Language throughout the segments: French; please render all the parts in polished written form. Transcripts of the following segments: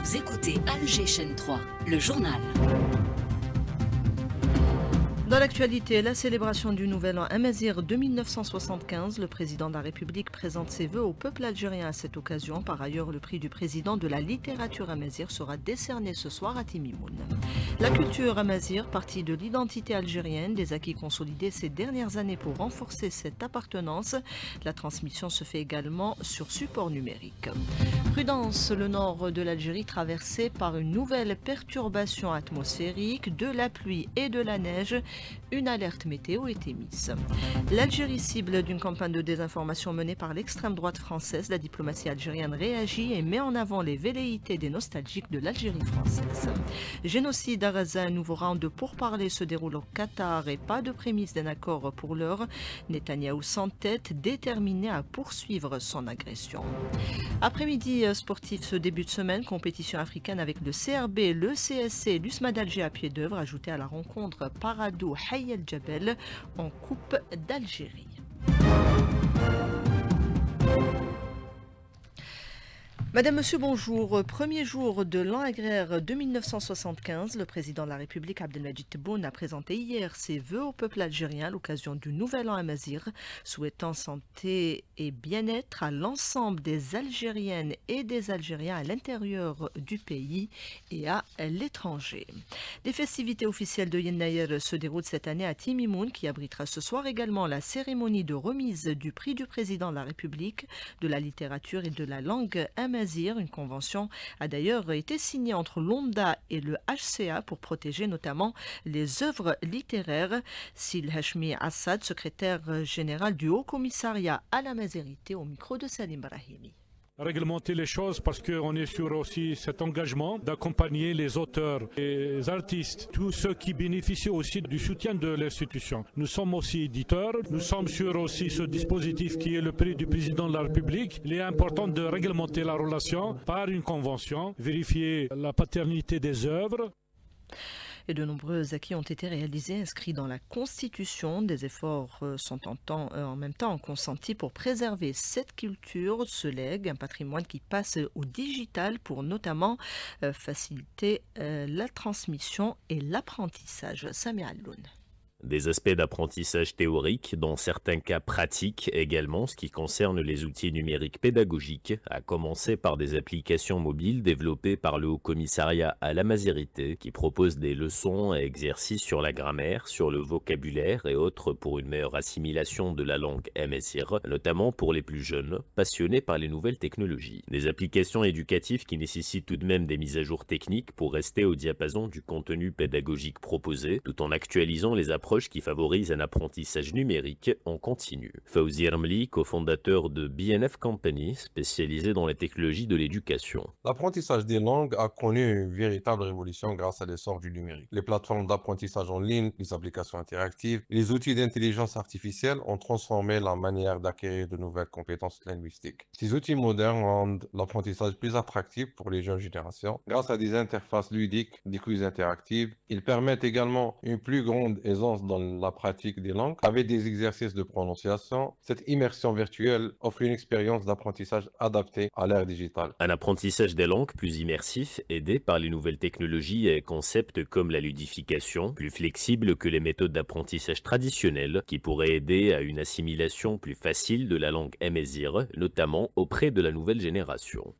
Vous écoutez Alger Chaîne 3, le journal. Dans l'actualité, la célébration du Nouvel An Amazigh de 1975, le président de la République présente ses vœux au peuple algérien à cette occasion. Par ailleurs, le prix du président de la littérature amazigh sera décerné ce soir à Timimoun. La culture amazigh, partie de l'identité algérienne, des acquis consolidés ces dernières années pour renforcer cette appartenance. La transmission se fait également sur support numérique. Prudence, le nord de l'Algérie traversé par une nouvelle perturbation atmosphérique, de la pluie et de la neige. Une alerte météo est émise. L'Algérie cible d'une campagne de désinformation menée par l'extrême droite française. La diplomatie algérienne réagit et met en avant les velléités des nostalgiques de l'Algérie française. Génocide à Gaza, un nouveau round de pourparlers se déroule au Qatar et pas de prémisse d'un accord pour l'heure. Netanyahou s'entête, déterminé à poursuivre son agression. Après-midi sportif ce début de semaine, compétition africaine avec le CRB, le CSC, l'USMA d'Alger à pied d'œuvre, ajouté à la rencontre Paradou Haye El Djebel en Coupe d'Algérie. Madame, Monsieur, bonjour. Premier jour de l'an agraire de 1975, le président de la République, Abdelmadjid Tebboune, a présenté hier ses vœux au peuple algérien à l'occasion du Nouvel An Amazigh, souhaitant santé et bien-être à l'ensemble des Algériennes et des Algériens à l'intérieur du pays et à l'étranger. Les festivités officielles de Yennayer se déroulent cette année à Timimoun, qui abritera ce soir également la cérémonie de remise du prix du président de la République de la littérature et de la langue amazigh. Une convention a d'ailleurs été signée entre l'OMDA et le HCA pour protéger notamment les œuvres littéraires. Sil Hashmi Assad, secrétaire général du Haut Commissariat à la Mazérité, au micro de Salim Brahimi. Réglementer les choses parce qu'on est sur aussi cet engagement d'accompagner les auteurs, les artistes, tous ceux qui bénéficient aussi du soutien de l'institution. Nous sommes aussi éditeurs, nous sommes sur aussi ce dispositif qui est le prix du président de la République. Il est important de réglementer la relation par une convention, vérifier la paternité des œuvres. Et de nombreux acquis ont été réalisés, inscrits dans la Constitution. Des efforts sont en même temps consentis pour préserver cette culture, ce legs, un patrimoine qui passe au digital pour notamment faciliter la transmission et l'apprentissage. Samir Alloun. Des aspects d'apprentissage théorique, dans certains cas pratiques également, ce qui concerne les outils numériques pédagogiques, à commencer par des applications mobiles développées par le Haut Commissariat à la Mazérité, qui proposent des leçons et exercices sur la grammaire, sur le vocabulaire et autres pour une meilleure assimilation de la langue amazigh, notamment pour les plus jeunes, passionnés par les nouvelles technologies. Des applications éducatives qui nécessitent tout de même des mises à jour techniques pour rester au diapason du contenu pédagogique proposé, tout en actualisant les approches qui favorise un apprentissage numérique en continu. Fawzi Ramli, cofondateur de BNF Company, spécialisé dans les technologies de l'éducation. L'apprentissage des langues a connu une véritable révolution grâce à l'essor du numérique. Les plateformes d'apprentissage en ligne, les applications interactives, les outils d'intelligence artificielle ont transformé la manière d'acquérir de nouvelles compétences linguistiques. Ces outils modernes rendent l'apprentissage plus attractif pour les jeunes générations. Grâce à des interfaces ludiques, des quiz interactifs, ils permettent également une plus grande aisance dans la pratique des langues. Avec des exercices de prononciation, cette immersion virtuelle offre une expérience d'apprentissage adaptée à l'ère digitale. Un apprentissage des langues plus immersif, aidé par les nouvelles technologies et concepts comme la ludification, plus flexible que les méthodes d'apprentissage traditionnelles, qui pourraient aider à une assimilation plus facile de la langue amazigh, notamment auprès de la nouvelle génération.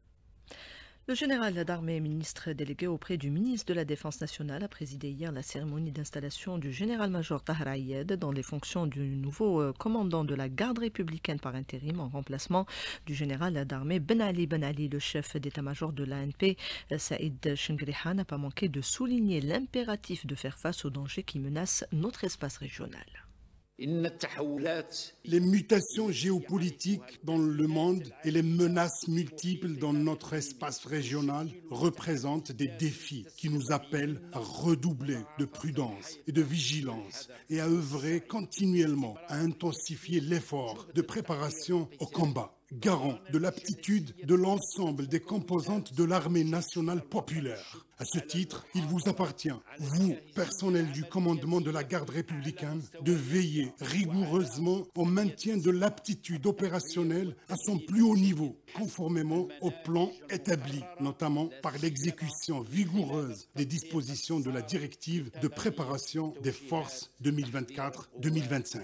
Le général d'armée et ministre délégué auprès du ministre de la Défense nationale a présidé hier la cérémonie d'installation du général-major Tahar Ayed dans les fonctions du nouveau commandant de la garde républicaine par intérim en remplacement du général d'armée Ben Ali. Le chef d'état-major de l'ANP, Saïd Chengriha, n'a pas manqué de souligner l'impératif de faire face aux dangers qui menacent notre espace régional. Les mutations géopolitiques dans le monde et les menaces multiples dans notre espace régional représentent des défis qui nous appellent à redoubler de prudence et de vigilance et à œuvrer continuellement à intensifier l'effort de préparation au combat. garant de l'aptitude de l'ensemble des composantes de l'armée nationale populaire. À ce titre, il vous appartient, vous, personnel du commandement de la garde républicaine, de veiller rigoureusement au maintien de l'aptitude opérationnelle à son plus haut niveau, conformément au plan établi, notamment par l'exécution vigoureuse des dispositions de la directive de préparation des forces 2024-2025.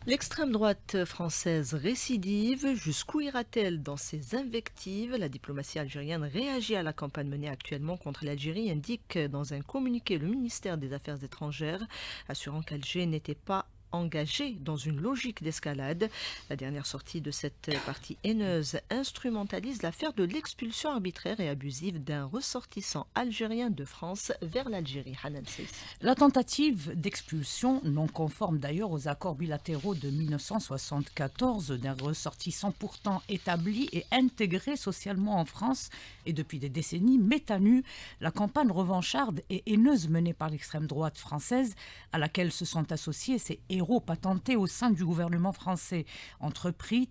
L'extrême droite française récidive, jusqu'où ira-t-elle dans ses invectives? La diplomatie algérienne réagit à la campagne menée actuellement contre l'Algérie, indique dans un communiqué le ministère des Affaires étrangères, assurant qu'Alger n'était pas engagé dans une logique d'escalade. La dernière sortie de cette partie haineuse instrumentalise l'affaire de l'expulsion arbitraire et abusive d'un ressortissant algérien de France vers l'Algérie. Hanan Seif. La tentative d'expulsion, non conforme d'ailleurs aux accords bilatéraux de 1974 d'un ressortissant pourtant établi et intégré socialement en France et depuis des décennies, met à nu la campagne revancharde et haineuse menée par l'extrême droite française, à laquelle se sont associés ces héros patentés au sein du gouvernement français,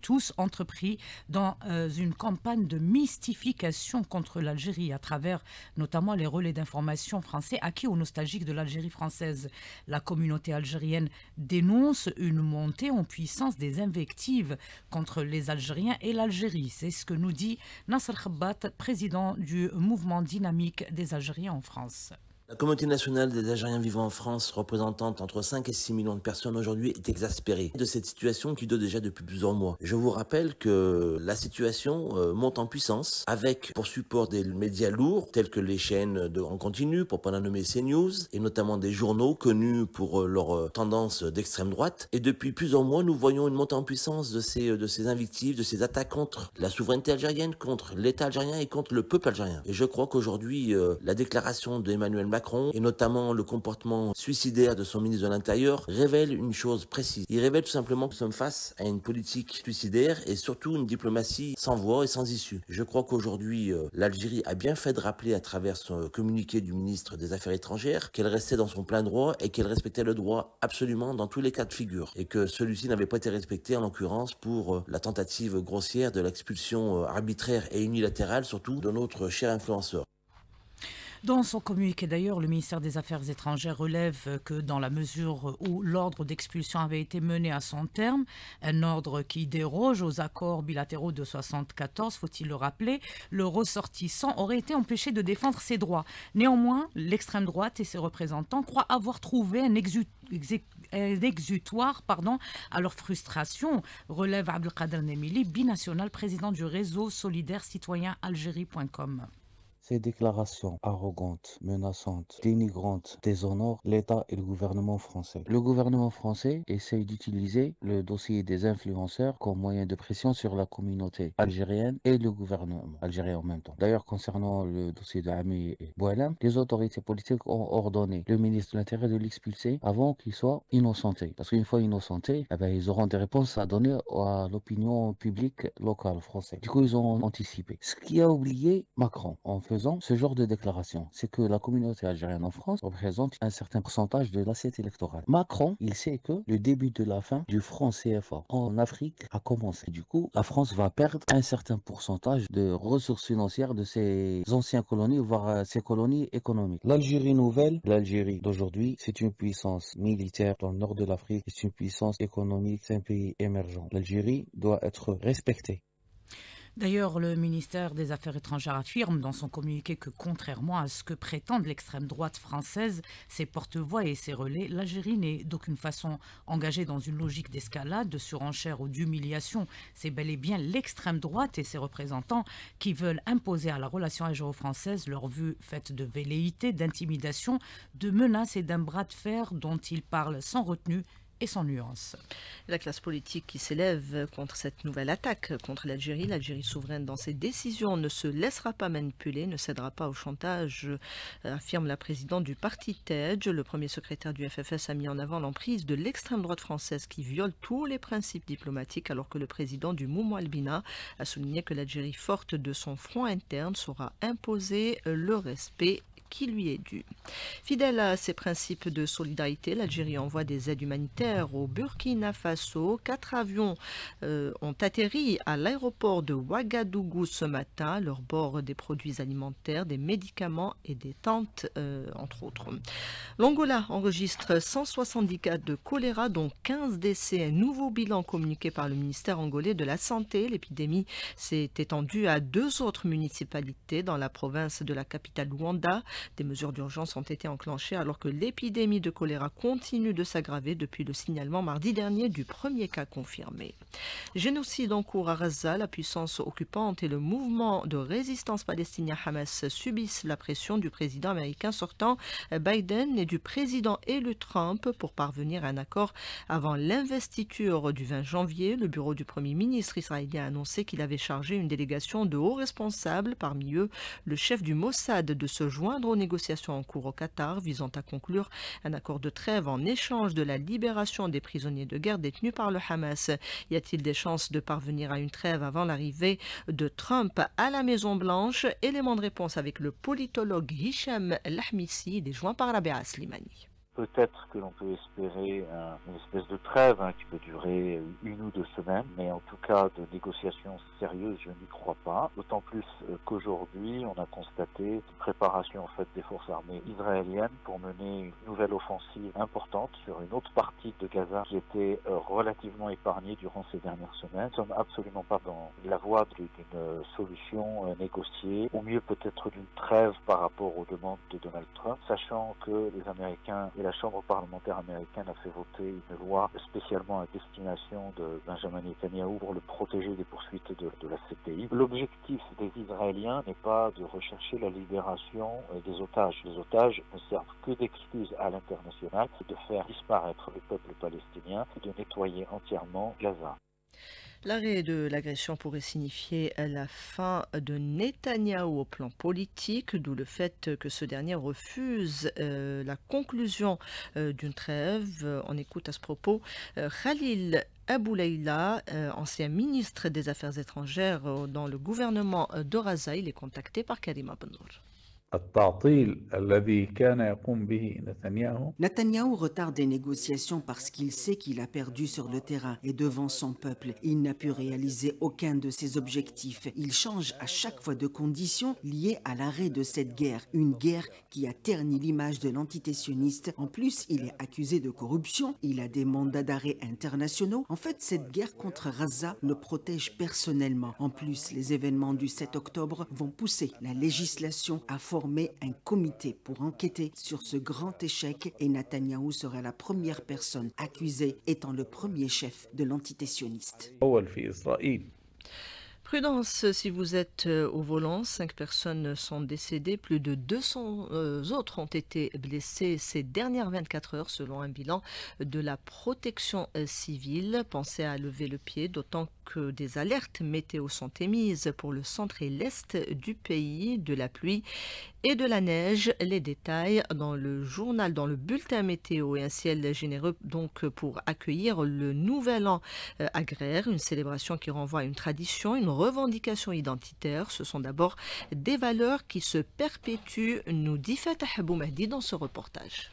tous entrepris dans une campagne de mystification contre l'Algérie à travers notamment les relais d'information français acquis aux nostalgiques de l'Algérie française. La communauté algérienne dénonce une montée en puissance des invectives contre les Algériens et l'Algérie. C'est ce que nous dit Nasser Khabat, président du mouvement dynamique des Algériens en France. La communauté nationale des Algériens vivant en France, représentant entre 5 et 6 millions de personnes aujourd'hui, est exaspérée de cette situation qui dure déjà depuis plusieurs mois. Je vous rappelle que la situation monte en puissance avec pour support des médias lourds tels que les chaînes en continu, pour pas la nommer CNews, et notamment des journaux connus pour leur tendance d'extrême droite. Et depuis plusieurs mois, nous voyons une montée en puissance de ces invectives, de ces attaques contre la souveraineté algérienne, contre l'État algérien et contre le peuple algérien. Et je crois qu'aujourd'hui, la déclaration d'Emmanuel Macron et notamment le comportement suicidaire de son ministre de l'Intérieur révèle une chose précise. Il révèle tout simplement que nous sommes face à une politique suicidaire et surtout une diplomatie sans voix et sans issue. Je crois qu'aujourd'hui, l'Algérie a bien fait de rappeler à travers son communiqué du ministre des Affaires étrangères qu'elle restait dans son plein droit et qu'elle respectait le droit absolument dans tous les cas de figure. Et que celui-ci n'avait pas été respecté en l'occurrence pour la tentative grossière de l'expulsion arbitraire et unilatérale surtout de notre cher influenceur. Dans son communiqué d'ailleurs, le ministère des Affaires étrangères relève que dans la mesure où l'ordre d'expulsion avait été mené à son terme, un ordre qui déroge aux accords bilatéraux de 1974, faut-il le rappeler, le ressortissant aurait été empêché de défendre ses droits. Néanmoins, l'extrême droite et ses représentants croient avoir trouvé un exutoire à leur frustration, relève Abdelkader Nemili, binational, président du réseau solidaire citoyen Algérie.com. Ces déclarations arrogantes, menaçantes, dénigrantes déshonorent l'État et le gouvernement français. Le gouvernement français essaye d'utiliser le dossier des influenceurs comme moyen de pression sur la communauté algérienne et le gouvernement algérien en même temps. D'ailleurs, concernant le dossier de Ami Boualem, les autorités politiques ont ordonné le ministre de l'Intérieur de l'expulser avant qu'il soit innocenté. Parce qu'une fois innocenté, ils auront des réponses à donner à l'opinion publique locale française. Du coup, ils ont anticipé. Ce qui a oublié Macron en faisant ce genre de déclaration, c'est que la communauté algérienne en France représente un certain pourcentage de l'assiette électorale. Macron, il sait que le début de la fin du franc CFA en Afrique a commencé. Du coup, la France va perdre un certain pourcentage de ressources financières de ses anciennes colonies, voire ses colonies économiques. L'Algérie nouvelle, l'Algérie d'aujourd'hui, c'est une puissance militaire dans le nord de l'Afrique, c'est une puissance économique, c'est un pays émergent. L'Algérie doit être respectée. D'ailleurs, le ministère des Affaires étrangères affirme dans son communiqué que, contrairement à ce que prétendent l'extrême droite française, ses porte-voix et ses relais, l'Algérie n'est d'aucune façon engagée dans une logique d'escalade, de surenchère ou d'humiliation. C'est bel et bien l'extrême droite et ses représentants qui veulent imposer à la relation algéro-française leur vue faite de velléité, d'intimidation, de menaces et d'un bras de fer dont ils parlent sans retenue et sans nuance. La classe politique qui s'élève contre cette nouvelle attaque contre l'Algérie souveraine dans ses décisions ne se laissera pas manipuler, ne cédera pas au chantage, affirme la présidente du parti TEJ. Le premier secrétaire du FFS a mis en avant l'emprise de l'extrême droite française qui viole tous les principes diplomatiques, alors que le président du mouvement Albina a souligné que l'Algérie, forte de son front interne, saura imposer le respect qui lui est due. Fidèle à ses principes de solidarité, l'Algérie envoie des aides humanitaires au Burkina Faso. 4 avions ont atterri à l'aéroport de Ouagadougou ce matin, à leur bord des produits alimentaires, des médicaments et des tentes, entre autres. L'Angola enregistre 170 cas de choléra, dont 15 décès. Un nouveau bilan communiqué par le ministère angolais de la Santé. L'épidémie s'est étendue à 2 autres municipalités dans la province de la capitale Luanda. Des mesures d'urgence ont été enclenchées alors que l'épidémie de choléra continue de s'aggraver depuis le signalement mardi dernier du premier cas confirmé. Génocide en cours à Gaza, la puissance occupante et le mouvement de résistance palestinien Hamas subissent la pression du président américain sortant Biden et du président élu Trump pour parvenir à un accord avant l'investiture du 20 janvier. Le bureau du Premier ministre israélien a annoncé qu'il avait chargé une délégation de hauts responsables, parmi eux le chef du Mossad, de se joindre aux négociations en cours au Qatar visant à conclure un accord de trêve en échange de la libération des prisonniers de guerre détenus par le Hamas. Y a-t-il des chances de parvenir à une trêve avant l'arrivée de Trump à la Maison-Blanche? Élément de réponse avec le politologue Hicham Lahmissi, il est joint par Rabea Slimani. Peut-être que l'on peut espérer une espèce de trêve qui peut durer 1 ou 2 semaines, mais en tout cas de négociations sérieuses, je n'y crois pas. D'autant plus qu'aujourd'hui, on a constaté une préparation en fait des forces armées israéliennes pour mener une nouvelle offensive importante sur une autre partie de Gaza qui était relativement épargnée durant ces dernières semaines. Nous ne sommes absolument pas dans la voie d'une solution négociée, au mieux peut-être d'une trêve par rapport aux demandes de Donald Trump, sachant que les Américains et la Chambre parlementaire américaine a fait voter une loi spécialement à destination de Benjamin Netanyahou pour le protéger des poursuites de la CPI. L'objectif des Israéliens n'est pas de rechercher la libération des otages. Les otages ne servent que d'excuse à l'international, c'est de faire disparaître le peuple palestinien et de nettoyer entièrement Gaza. L'arrêt de l'agression pourrait signifier la fin de Netanyahou au plan politique, d'où le fait que ce dernier refuse la conclusion d'une trêve. On écoute à ce propos Khalil Abouleila, ancien ministre des Affaires étrangères dans le gouvernement de Raza. Il est contacté par Karima Bennour. Netanyahou retarde des négociations parce qu'il sait qu'il a perdu sur le terrain et devant son peuple. Il n'a pu réaliser aucun de ses objectifs. Il change à chaque fois de conditions liées à l'arrêt de cette guerre. Une guerre qui a terni l'image de l'entité sioniste. En plus, il est accusé de corruption. Il a des mandats d'arrêt internationaux. En fait, cette guerre contre Gaza le protège personnellement. En plus, les événements du 7 octobre vont pousser la législation à former un comité pour enquêter sur ce grand échec et Netanyahou sera la première personne accusée, étant le premier chef de l'entité sioniste. Prudence si vous êtes au volant, 5 personnes sont décédées, plus de 200 autres ont été blessées ces dernières 24 heures selon un bilan de la protection civile. Pensez à lever le pied, d'autant que des alertes météo sont émises pour le centre et l'est du pays, de la pluie et de la neige. Les détails dans le journal, dans le bulletin météo, et un ciel généreux donc pour accueillir le nouvel an agraire, une célébration qui renvoie à une tradition, une revendication identitaire. Ce sont d'abord des valeurs qui se perpétuent, nous dit Fatah Boumahdi dans ce reportage.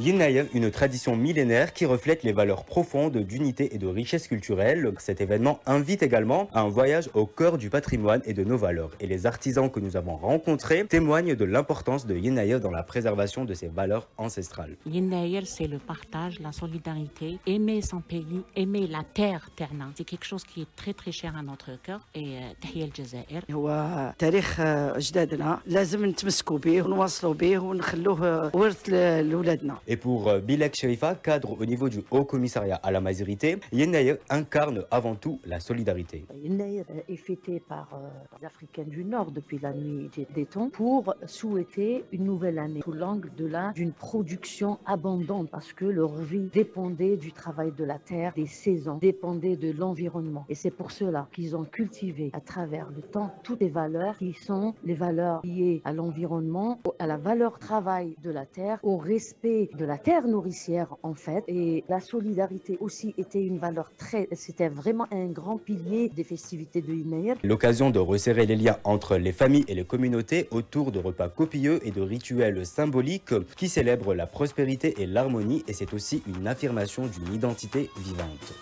Yennaïa, une tradition millénaire qui reflète les valeurs profondes d'unité et de richesse culturelle. Cet événement invite également à un voyage au cœur du patrimoine et de nos valeurs. Et les artisans que nous avons rencontrés témoignent de l'importance de Yennaïa dans la préservation de ces valeurs ancestrales. Yennaïa, c'est le partage, la solidarité, aimer son pays, aimer la terre terna. C'est quelque chose qui est très très cher à notre cœur. Et تحية الجزائر. هو تاريخ أجدادنا لازم نتمسكوا به ونواصلوا به ونخلوه ورث لأولادنا. Et pour Bilek Sherifa, cadre au niveau du Haut Commissariat à la Mazirité, Yennaïa incarne avant tout la solidarité. Yennaïa est fêté par les Africains du Nord depuis la nuit des temps pour souhaiter une nouvelle année sous l'angle d'une production abondante parce que leur vie dépendait du travail de la terre, des saisons, dépendait de l'environnement. Et c'est pour cela qu'ils ont cultivé à travers le temps toutes les valeurs qui sont les valeurs liées à l'environnement, à la valeur travail de la terre, au respect de la terre nourricière en fait. Et la solidarité aussi était une valeur c'était vraiment un grand pilier des festivités de Inaïr. L'occasion de resserrer les liens entre les familles et les communautés autour de repas copieux et de rituels symboliques qui célèbrent la prospérité et l'harmonie, et c'est aussi une affirmation d'une identité vivante.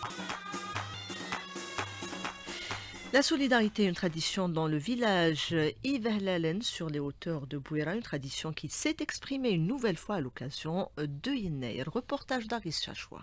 La solidarité est une tradition dans le village Ivehlalen sur les hauteurs de Bouira, une tradition qui s'est exprimée une nouvelle fois à l'occasion de Inaïr. Reportage d'Aris Chachoua.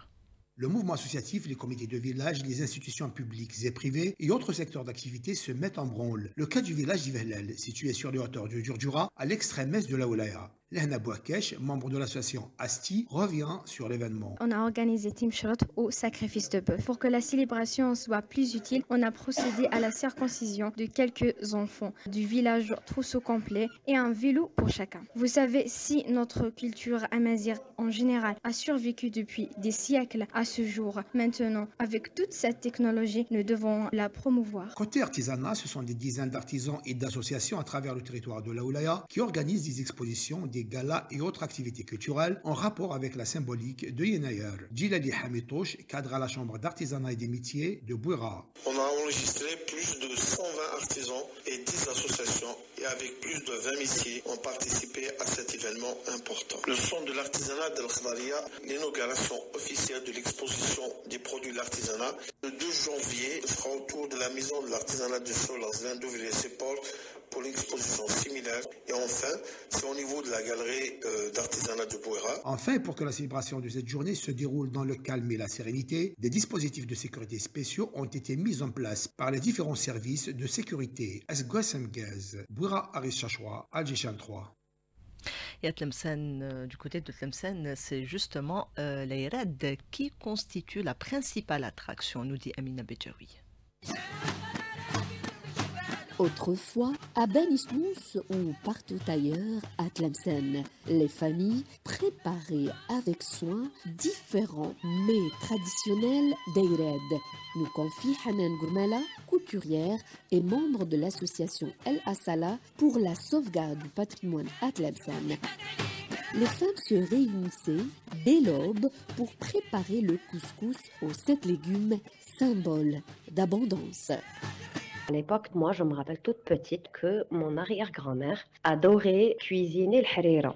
Le mouvement associatif, les comités de village, les institutions publiques et privées et autres secteurs d'activité se mettent en branle. Le cas du village d'Ivehlal, situé sur les hauteurs du Djurdjura, à l'extrême est de la Oulaya. Lehna Bouakesh, membre de l'association ASTI, revient sur l'événement. On a organisé Tim Shrot au sacrifice de bœuf. Pour que la célébration soit plus utile, on a procédé à la circoncision de quelques enfants du village trousseau complet et un vélo pour chacun. Vous savez, si notre culture amazigh en général a survécu depuis des siècles à ce jour, maintenant, avec toute cette technologie, nous devons la promouvoir. Côté artisanat, ce sont des dizaines d'artisans et d'associations à travers le territoire de la Oulaya qui organisent des expositions, des galas et autres activités culturelles en rapport avec la symbolique de Inaïr. Djilali Hamitouch, cadre à la Chambre d'artisanat et des métiers de Bouira. On a enregistré plus de 120 artisans et 10 associations et avec plus de 20 métiers ont participé à cet événement important. Le son de l'artisanat d'Al Khdaria, l'inauguration officielle de l'exposition des produits de l'artisanat, le 2 janvier sera autour de la maison de l'artisanat de Solazlan d'ouvrir ses portes pour l'exposition similaire. Et enfin, c'est au niveau de la galerie d'artisanat de Bouira. Enfin, pour que la célébration de cette journée se déroule dans le calme et la sérénité, des dispositifs de sécurité spéciaux ont été mis en place par les différents services de sécurité. Asgouassemgaz, Bouira Aris Chachoua, Al-Jishan 3. Et à Tlemcen, du côté de Tlemcen, c'est justement l'Ayrad qui constitue la principale attraction, nous dit Amina Bedjaoui. Autrefois, à Ben Isnous ou partout ailleurs à Tlemcen, les familles préparaient avec soin différents mets traditionnels d'Ayrad, nous confie Hanan Gourmala, couturière et membre de l'association El Asala pour la sauvegarde du patrimoine à Tlemcen. Les femmes se réunissaient dès l'aube pour préparer le couscous aux 7 légumes, symbole d'abondance. À l'époque, moi, je me rappelle toute petite que mon arrière-grand-mère adorait cuisiner le harira.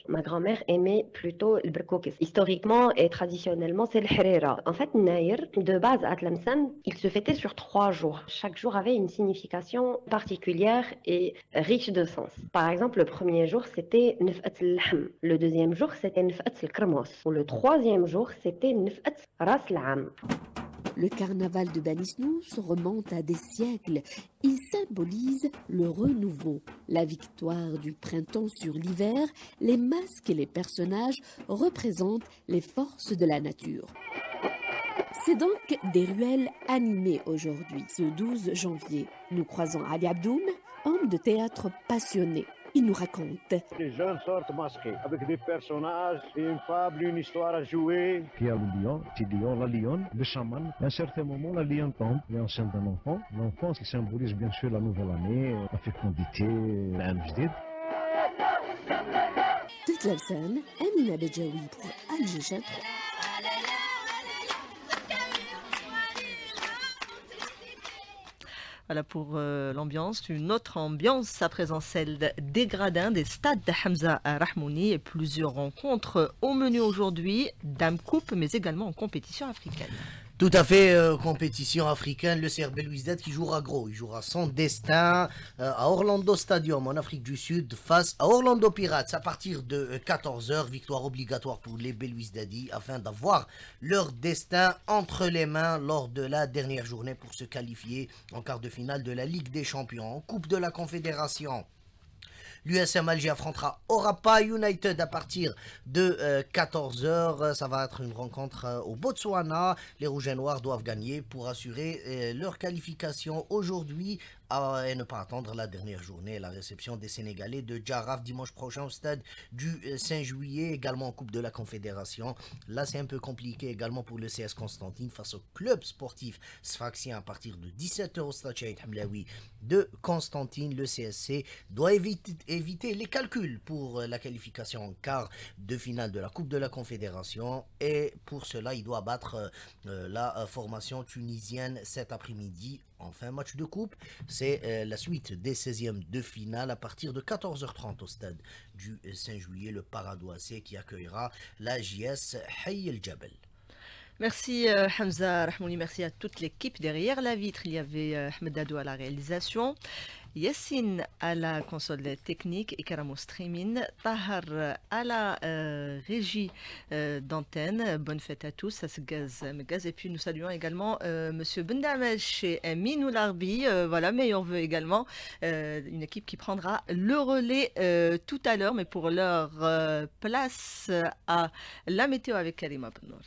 Ma grand-mère aimait plutôt le berkoukis. Historiquement et traditionnellement, c'est le harira. En fait, Naïr, de base à Tlemcen, il se fêtait sur 3 jours. Chaque jour avait une signification particulière et riche de sens. Par exemple, le premier jour, c'était Nef'at al-Lahm. Le deuxième jour, c'était Nef'at al-Krmos. Ou le troisième jour, c'était Nef'at Ras al-Am. Le carnaval de Ben Isnous remonte à des siècles. Il symbolise le renouveau, la victoire du printemps sur l'hiver. Les masques et les personnages représentent les forces de la nature. C'est donc des ruelles animées aujourd'hui. Ce 12 janvier, nous croisons Ali Abdoum, homme de théâtre passionné. Il nous raconte. Les jeunes sortent masqués avec des personnages, une fable, une histoire à jouer. Il y a le lion, la lionne, le chaman. À un certain moment, la lionne tombe et enceinte d'un enfant. L'enfant, qui symbolise bien sûr la nouvelle année, la fécondité, l'amjadid. Toute la scène, Amina Bedjaoui pour Al-Jishan. Voilà pour l'ambiance. Une autre ambiance, à présent celle des gradins, des stades de Hamza à Rahmouni et plusieurs rencontres au menu aujourd'hui, Dame Coupe, mais également en compétition africaine. Tout à fait, compétition africaine, le CR Belouizdad qui jouera gros, il jouera son destin à Orlando Stadium en Afrique du Sud face à Orlando Pirates à partir de 14h, victoire obligatoire pour les Belouizdadi afin d'avoir leur destin entre les mains lors de la dernière journée pour se qualifier en quart de finale de la Ligue des Champions, en Coupe de la Confédération. L'USM Alger affrontera Orapa United à partir de 14h. Ça va être une rencontre au Botswana. Les Rouges et Noirs doivent gagner pour assurer leur qualification aujourd'hui et ne pas attendre la dernière journée. La réception des Sénégalais de Djaraf dimanche prochain au stade du 5 juillet, également en Coupe de la Confédération. Là, c'est un peu compliqué également pour le CS Constantine face au club sportif sfaxien à partir de 17h au stade Chaïd Hamlaoui de Constantine. Le CSC doit éviter éviter les calculs pour la qualification en quart de finale de la Coupe de la Confédération. Et pour cela, il doit battre la formation tunisienne cet après-midi. Enfin, match de coupe, c'est la suite des 16e de finale à partir de 14h30 au stade du 5 juillet, le Paradoisé qui accueillera la JS Hayy El Djabel. Merci Hamza Rahmouni, merci à toute l'équipe derrière la vitre. Il y avait Ahmed Dadou à la réalisation, Yassine à la console technique, Ikram au streaming, Tahar à la régie d'antenne. Bonne fête à tous, ça se gaz. Et puis nous saluons également Monsieur Bendamesh chez Minou Larbi. Voilà, meilleurs vœux également. Une équipe qui prendra le relais tout à l'heure, mais pour leur place à la météo avec Karima Benour.